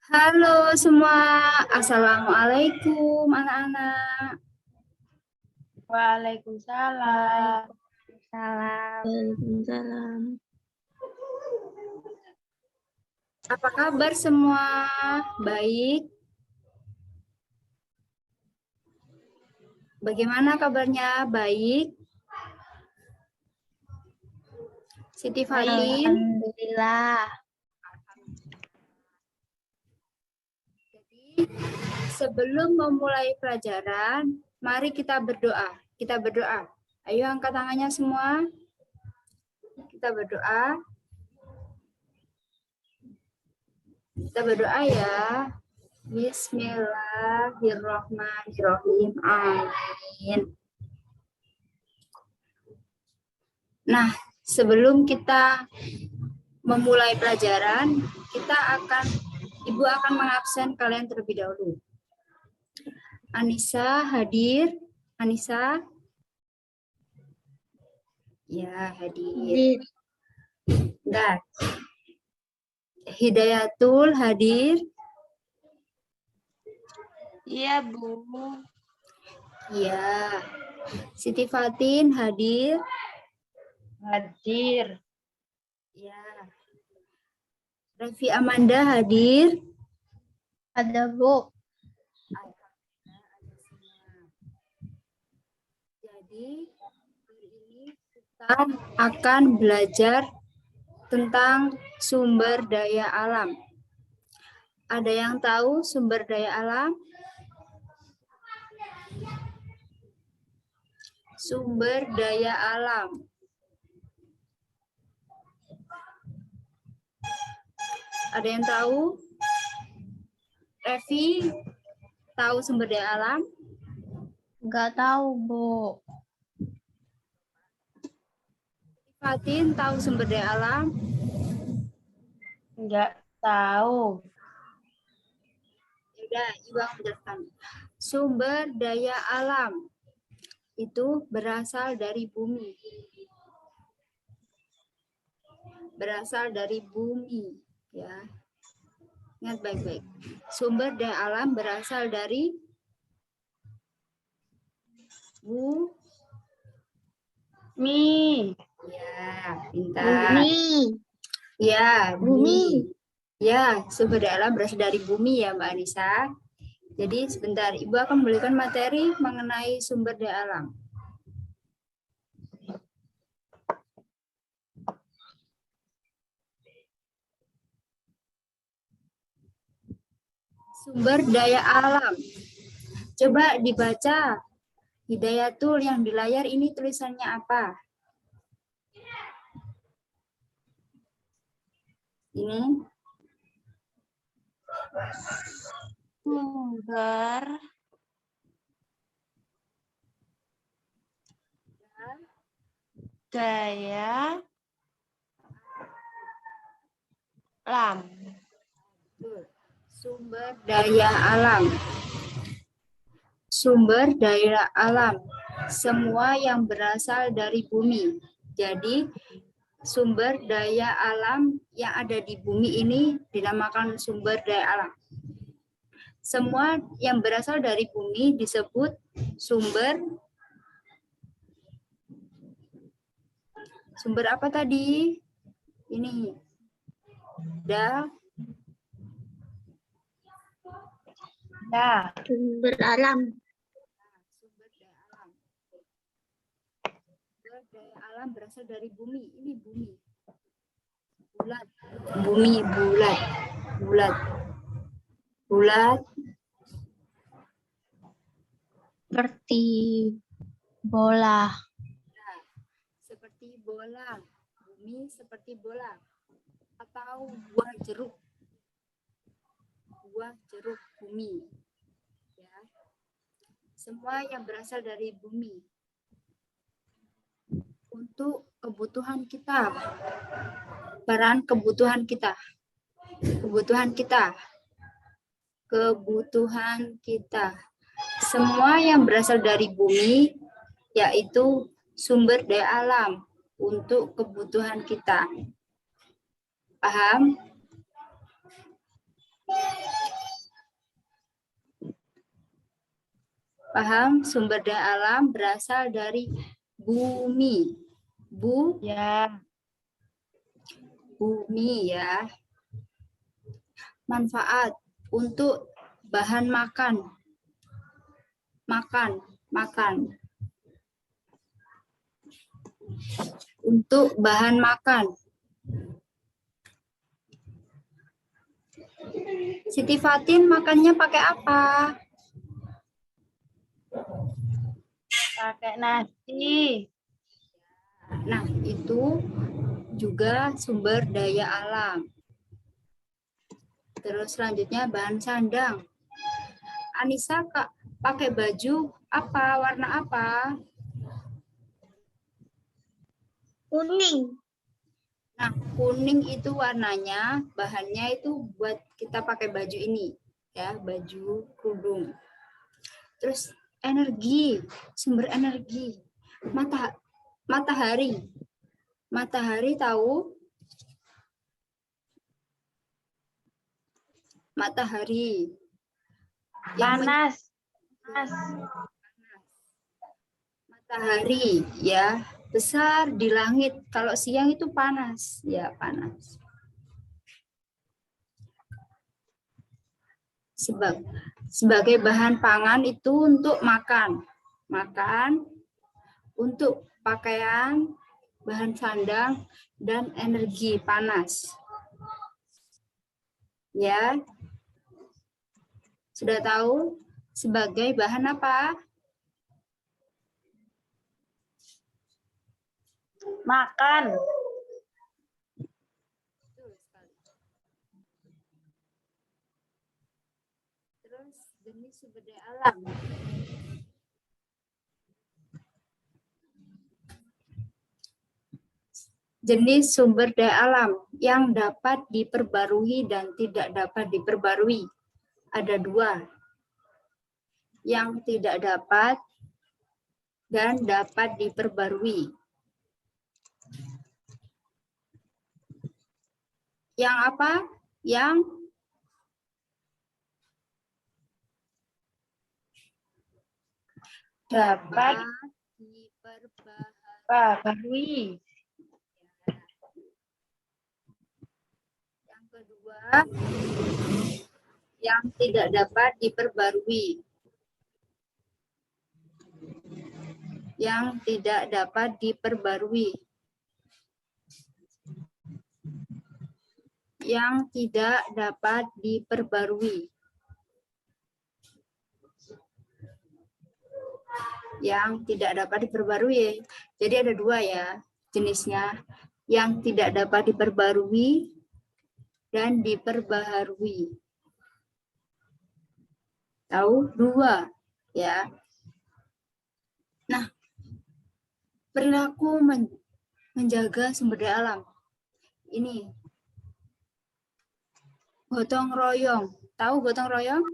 Halo semua, Assalamualaikum anak-anak. Waalaikumsalam. Waalaikumsalam. Apa kabar semua? Baik? Bagaimana kabarnya? Baik? Siti Failin? Alhamdulillah. Jadi, sebelum memulai pelajaran, mari kita berdoa. Kita berdoa. Ayo angkat tangannya semua. Kita berdoa. Kita berdoa ya. Bismillahirrahmanirrahim. Amin. Nah, sebelum kita memulai pelajaran, Ibu akan mengabsen kalian terlebih dahulu. Anissa hadir? Anissa? Ya, hadir. Bentar. Hidayatul hadir? Iya, Bu. Ya. Siti Fatin hadir? Hadir. Ya. Revi Amanda hadir? Ada, Bu. Jadi, hari ini kita akan belajar tentang sumber daya alam. Ada yang tahu sumber daya alam? Sumber daya alam. Ada yang tahu? Revi, tahu sumber daya alam? Nggak tahu, Bu. Fatin, tahu sumber daya alam? Enggak tahu. Ya, Ibu akan menjelaskan. Sumber daya alam itu berasal dari bumi. Berasal dari bumi, ya. Ingat baik-baik. Sumber daya alam berasal dari Mi. Ya, pintar. Bumi. Ya, Bumi. Ya, sumber daya alam berasal dari bumi ya, Mbak Anissa. Jadi sebentar, Ibu akan memberikan materi mengenai sumber daya alam. Sumber daya alam. Coba dibaca. Hidayatul yang di layar ini tulisannya apa? Ini. Sumber daya alam. Sumber daya alam. Sumber daya alam. Semua yang berasal dari bumi. Jadi, sumber daya alam yang ada di bumi ini dinamakan sumber daya alam. Semua yang berasal dari bumi disebut sumber apa tadi? Ini. Sumber alam. Sumber daya alam. Sumber daya alam berasal dari bumi. Ini bumi. Bulat. Bumi bulat. Bulat. Bulat. Seperti bola. Nah, seperti bola. Bumi seperti bola. Atau buah jeruk. Buah jeruk bumi. Ya. Semua yang berasal dari bumi. Untuk kebutuhan kita. Peran kebutuhan kita. Kebutuhan kita. Kebutuhan kita. Semua yang berasal dari bumi, yaitu sumber daya alam untuk kebutuhan kita. Paham? Paham? Sumber daya alam berasal dari bumi. Ya. Bumi ya. Manfaat untuk bahan makan. Makan. Untuk bahan makan. Siti Fatin makannya pakai apa? Pakai nasi. Nah, itu juga sumber daya alam. Terus selanjutnya bahan sandang. Anissa, Kak, pakai baju apa? Warna apa? Kuning. Nah, kuning itu warnanya, bahannya itu buat kita pakai baju ini, ya, baju kerudung. Terus energi, sumber energi. Matahari. Matahari tahu? Matahari. Panas. Matahari ya, besar di langit. Kalau siang itu panas, ya panas. Sebagai bahan pangan itu untuk makan, untuk pakaian, bahan sandang, dan energi panas. Ya, sudah tahu sebagai bahan apa? Makan. Terus jenis sumber daya alam. Jenis sumber daya alam yang dapat diperbarui dan tidak dapat diperbarui. Ada dua. Yang tidak dapat dan dapat diperbarui. Yang apa? Yang Dapat diperbarui. diperbarui. Yang kedua, yang tidak dapat diperbarui. Yang tidak dapat diperbarui. Yang tidak dapat diperbarui. Yang tidak dapat diperbarui. Jadi ada dua ya jenisnya. Yang tidak dapat diperbarui dan diperbaharui. Tahu? Dua ya. Nah, perilaku menjaga sumber daya alam. Ini gotong royong. Tahu gotong royong?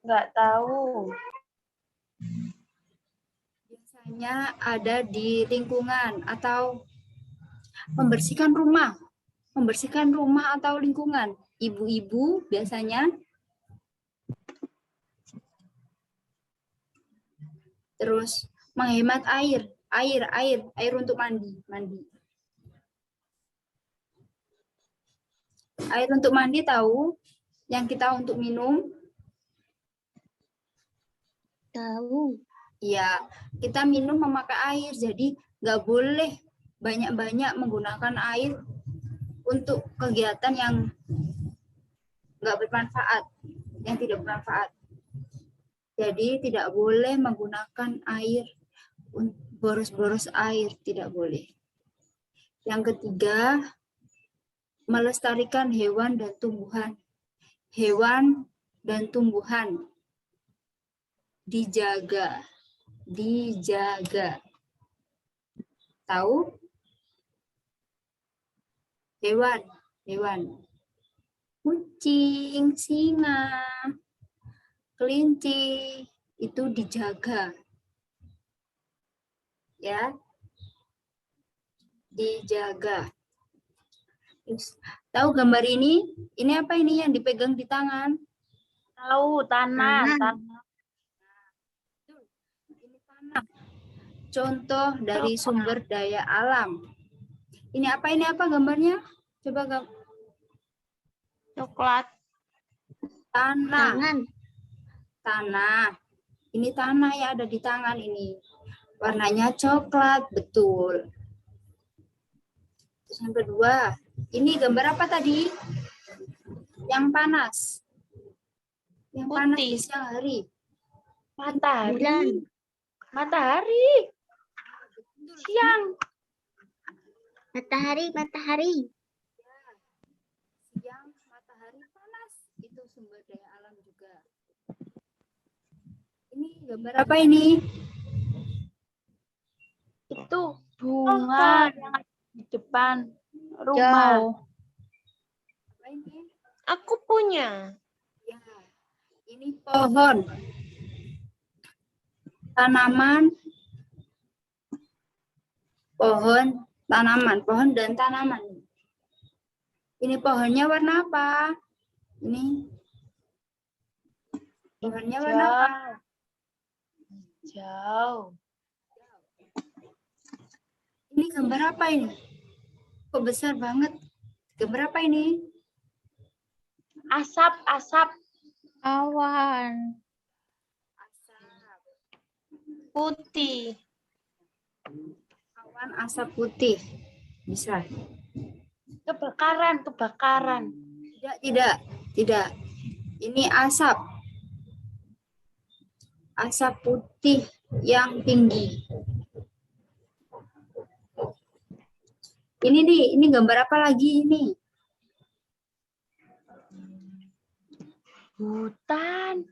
Nggak tahu. Biasanya ada di lingkungan atau membersihkan rumah. Membersihkan rumah atau lingkungan. Ibu-ibu biasanya. Terus menghemat air. Air untuk mandi. Air untuk mandi tahu? Yang kita untuk minum? Tahu. Ya, kita minum memakai air. Jadi nggak boleh banyak-banyak menggunakan air untuk kegiatan yang nggak bermanfaat, yang tidak bermanfaat. Jadi tidak boleh menggunakan air, boros-boros air, tidak boleh. Yang ketiga, melestarikan hewan dan tumbuhan. Hewan dan tumbuhan dijaga. Tahu? Hewan. Kucing, singa, kelinci itu dijaga. Ya. Dijaga. Terus, tahu gambar ini? Ini apa ini yang dipegang di tangan? Tahu, tanah. Tanah. Tanah. Ini tanah. Contoh dari sumber daya alam. Ini apa gambarnya? Coba Coklat. tanah. Tangan. Tanah. Ini tanah yang ada di tangan ini. Warnanya coklat, betul. Terus yang kedua, ini gambar apa tadi? Yang panas. Yang panas Putih. di siang hari. Matahari. Bulan. Matahari. Siang. Matahari. Matahari. Siang matahari panas. Itu sumber daya alam juga. Ini gambar apa ini? Itu bunga yang ada di depan rumah. Apa ini? Aku punya. Ya, ini pohon. Tanaman. Pohon, tanaman. Pohon dan tanaman. Ini pohonnya warna apa? Ini. Pohonnya warna apa? Jauh. Ini gambar apa ini? Kok besar banget? Gambar apa ini? Asap, asap. Awan. Asap. Putih. Awan asap putih. Bisa. Kebakaran, kebakaran. Tidak. Ini asap. Asap putih yang tinggi. Ini nih, ini gambar apa lagi ini? Hutan.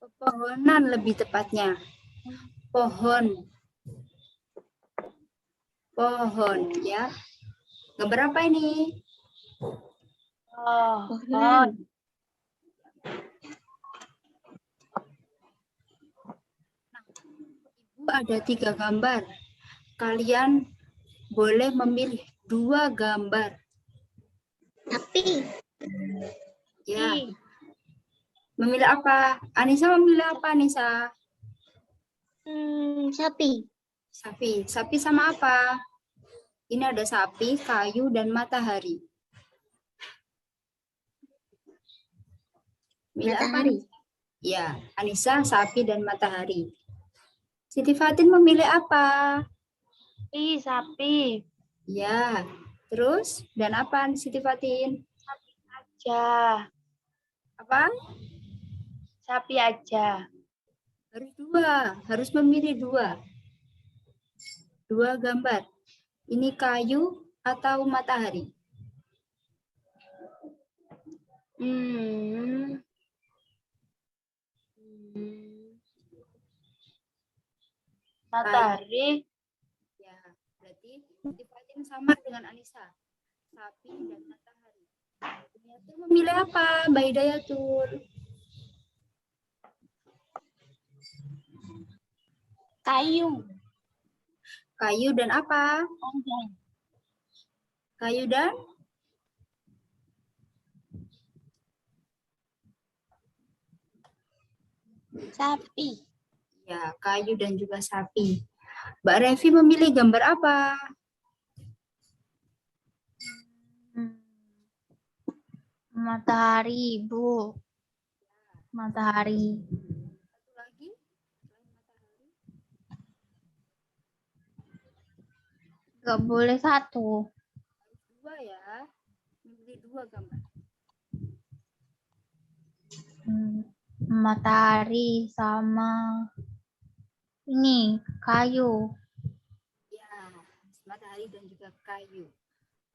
Pepohonan lebih tepatnya. Pohon. Pohon, ya. Gambar apa ini? Pohon. Ibu ada 3 gambar. Kalian boleh memilih 2 gambar. Sapi. Ya. Memilih apa? Anissa memilih apa, Anissa? Sapi. Sapi. Sapi sama apa? Ini ada sapi, kayu, dan matahari. Milih apa? Matahari. Ya, Anissa, sapi, dan matahari. Siti Fatin memilih apa? Sapi. Ya. Terus, dan apa Siti Fatin? Aja. Apa? Sapi aja. Harus 2. Harus memilih 2. 2 gambar. Ini kayu atau matahari? Matahari. Ya, berarti Siti Fatin sama dengan Anissa. Sapi dan matahari. Hidayatul memilih apa, Mbak Hidayatul? Kayu. Kayu dan apa? Kayu dan? Sapi. Ya, kayu dan juga sapi. Mbak Revi memilih gambar apa? Matahari, Bu. Matahari. Satu lagi? Selain matahari? Gak boleh satu. Harus 2 ya. Memilih 2 gambar. Matahari sama ini kayu. Ya, matahari dan juga kayu.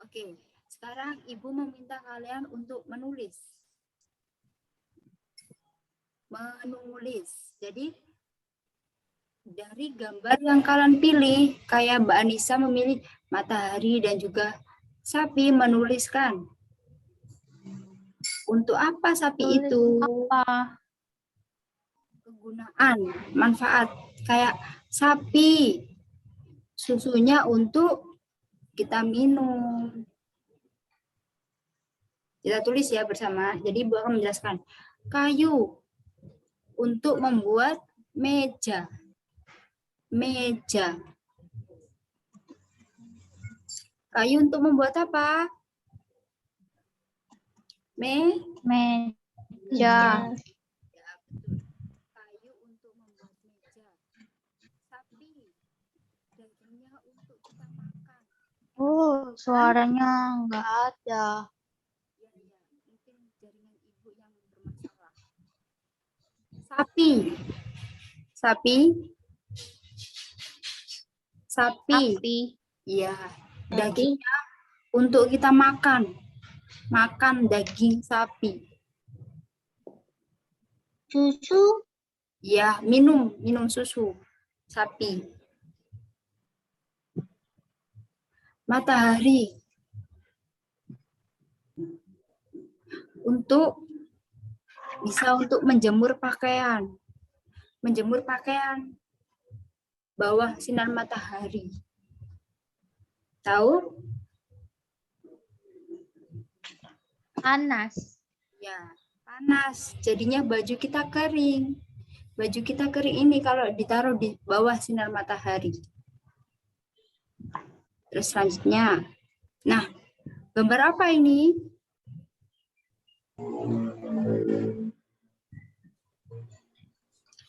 Oke, sekarang Ibu meminta kalian untuk menulis. Jadi, dari gambar yang kalian pilih, kayak Mbak Anissa memilih matahari dan juga sapi, menuliskan. Untuk apa sapi itu? Apa? Kegunaan, manfaat. Kayak sapi, susunya untuk kita minum. Kita tulis ya bersama. Jadi Ibu akan menjelaskan. Kayu untuk membuat meja. Meja. Kayu untuk membuat apa? Meja. Ya, betul. Kayu untuk membuat meja. Sapi. Dagingnya untuk kita makan. Oh, suaranya nggak ada. Ya, mungkin jaringan Ibu yang bermasalah. Sapi. Sapi. Sapi. Sapi. Iya. Dagingnya untuk kita makan. Makan daging sapi. Susu. Ya, minum susu sapi. Matahari. Bisa untuk menjemur pakaian. Menjemur pakaian bawah sinar matahari. Tahu? Panas. Ya, panas. Jadinya baju kita kering. Baju kita kering ini kalau ditaruh di bawah sinar matahari. Terus selanjutnya. Nah, gambar apa ini?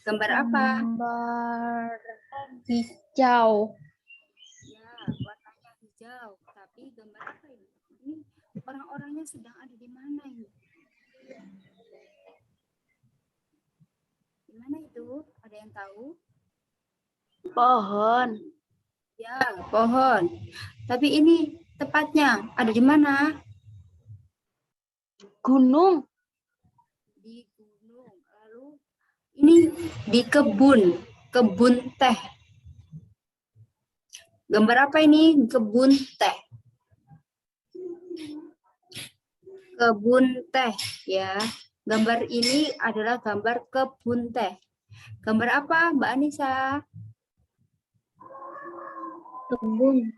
Gambar apa? Gambar hijau. Ya, warnanya hijau. Tapi gambar apa ini? Ini orang-orangnya sedang ada di mana ini? Di mana itu? Ada yang tahu? Pohon. Ya, pohon. Tapi ini tepatnya ada di mana? Gunung. Di gunung. Lalu ini di kebun. Kebun teh. Gambar apa ini? Kebun teh. Kebun teh, ya. Gambar ini adalah gambar kebun teh. Gambar apa, Mbak Anissa? Kebun.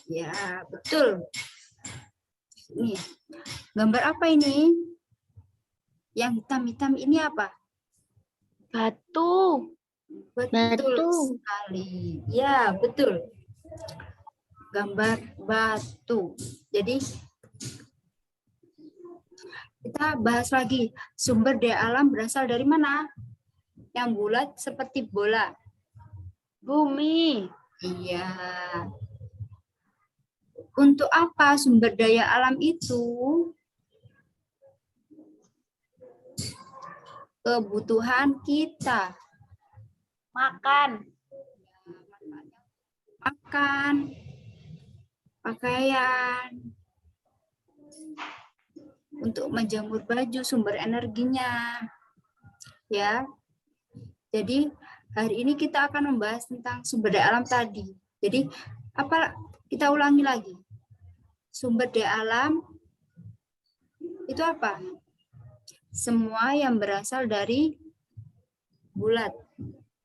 Ya, betul. Nih, gambar apa ini? Yang hitam-hitam ini apa? Batu. Betul Batu. sekali. Ya, betul. Gambar batu. Jadi, kita bahas lagi. Sumber daya alam berasal dari mana? Yang bulat seperti bola. Bumi. Iya. Untuk apa sumber daya alam itu? Kebutuhan kita. Makan. Makan, pakaian, untuk menjemur baju, sumber energinya. Ya. Jadi hari ini kita akan membahas tentang sumber daya alam tadi. Jadi apa, kita ulangi lagi. Sumber daya alam itu apa? Semua yang berasal dari bulat,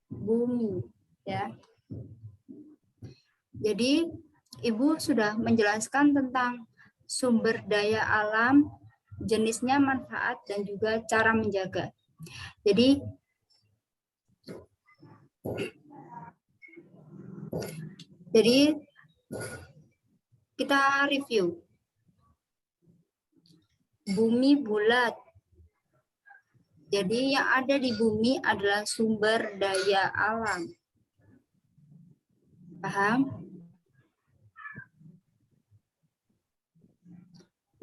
bumi, ya. Jadi Ibu sudah menjelaskan tentang sumber daya alam, jenisnya, manfaat, dan juga cara menjaga. Jadi kita review. Bumi bulat. Jadi yang ada di bumi adalah sumber daya alam. Paham?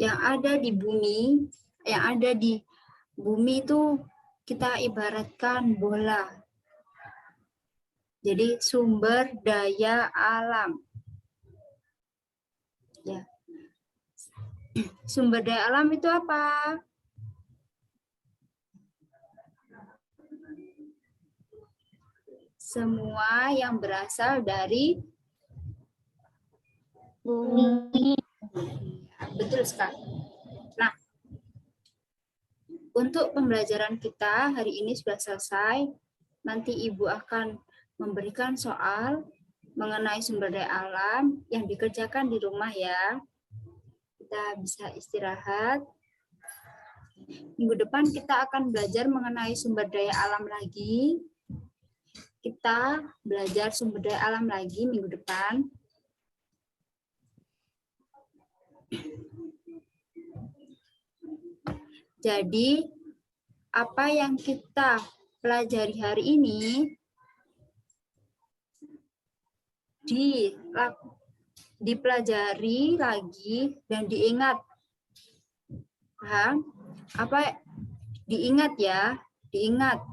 Yang ada di bumi itu kita ibaratkan bola. Jadi sumber daya alam. Ya. Sumber daya alam itu apa? Semua yang berasal dari Bumi. betul sekali. Nah, untuk pembelajaran kita hari ini sudah selesai. Nanti Ibu akan memberikan soal mengenai sumber daya alam yang dikerjakan di rumah ya. Kita bisa istirahat. Minggu depan kita akan belajar mengenai sumber daya alam lagi. Kita belajar sumber daya alam lagi minggu depan. Jadi, apa yang kita pelajari hari ini dipelajari lagi dan diingat. Paham? Apa? Diingat ya, diingat.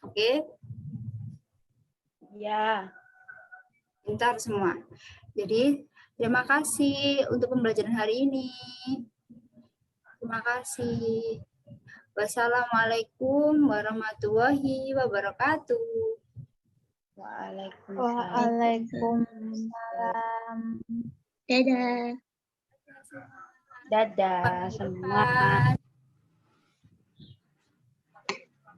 Oke? Ya. Pintar semua. Jadi, terima kasih untuk pembelajaran hari ini. Terima kasih. Wassalamualaikum warahmatullahi wabarakatuh. Waalaikumsalam. Dadah. Dadah semua.